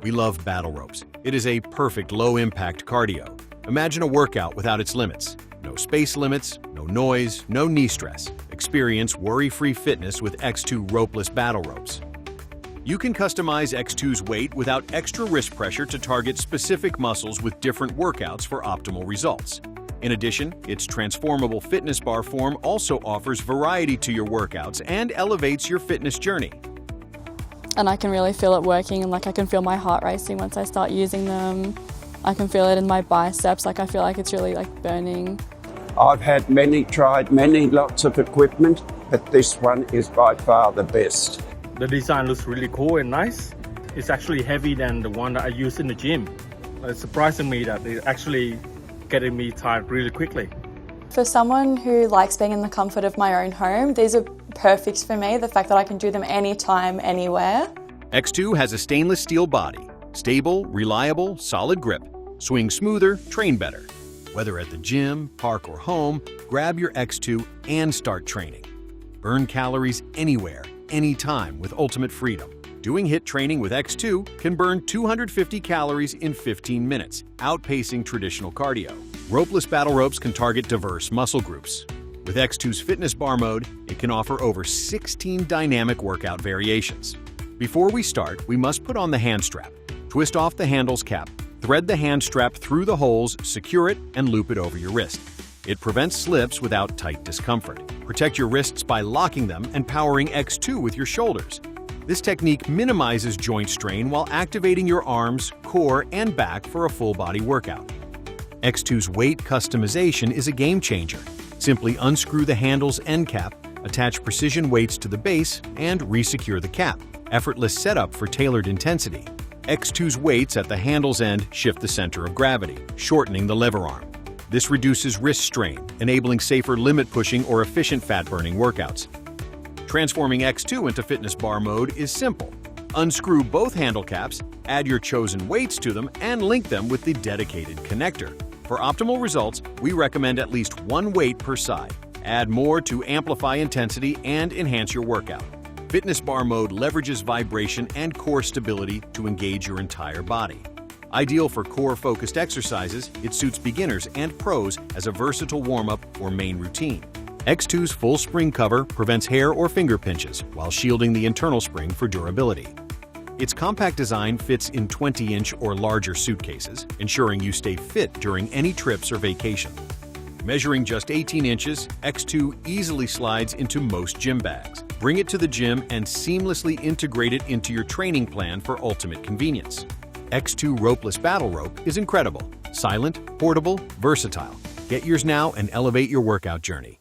We love battle ropes. It is a perfect low-impact cardio. Imagine a workout without its limits. No space limits, no noise, no knee stress. Experience worry-free fitness with X2 ropeless battle ropes. You can customize X2's weight without extra wrist pressure to target specific muscles with different workouts for optimal results. In addition, its transformable fitness bar form also offers variety to your workouts and elevates your fitness journey. And I can really feel it working, and I can feel my heart racing once I start using them. I can feel it in my biceps, I feel like it's really burning. I've tried many lots of equipment, but this one is by far the best. The design looks really cool and nice. It's actually heavier than the one that I use in the gym. It's surprising me that it's actually getting me tired really quickly. For someone who likes being in the comfort of my own home, these are perfect for me, the fact that I can do them anytime, anywhere. X2 has a stainless steel body. Stable, reliable, solid grip. Swing smoother, train better. Whether at the gym, park, or home, grab your X2 and start training. Burn calories anywhere, anytime with ultimate freedom. Doing HIIT training with X2 can burn 250 calories in 15 minutes, outpacing traditional cardio. Ropeless battle ropes can target diverse muscle groups. With X2's fitness bar mode, it can offer over 16 dynamic workout variations. Before we start, we must put on the hand strap. Twist off the handle's cap, thread the hand strap through the holes, secure it, and loop it over your wrist. It prevents slips without tight discomfort. Protect your wrists by locking them and powering X2 with your shoulders. This technique minimizes joint strain while activating your arms, core, and back for a full-body workout. X2's weight customization is a game changer. Simply unscrew the handle's end cap, attach precision weights to the base, and resecure the cap. Effortless setup for tailored intensity. X2's weights at the handle's end shift the center of gravity, shortening the lever arm. This reduces wrist strain, enabling safer limit pushing or efficient fat-burning workouts. Transforming X2 into fitness bar mode is simple. Unscrew both handle caps, add your chosen weights to them, and link them with the dedicated connector. For optimal results, we recommend at least one weight per side. Add more to amplify intensity and enhance your workout. Fitness bar mode leverages vibration and core stability to engage your entire body. Ideal for core-focused exercises, it suits beginners and pros as a versatile warm-up or main routine. X2's full spring cover prevents hair or finger pinches while shielding the internal spring for durability. Its compact design fits in 20-inch or larger suitcases, ensuring you stay fit during any trips or vacation. Measuring just 18 inches, X2 easily slides into most gym bags. Bring it to the gym and seamlessly integrate it into your training plan for ultimate convenience. X2 ropeless battle rope is incredible. Silent, portable, versatile. Get yours now and elevate your workout journey.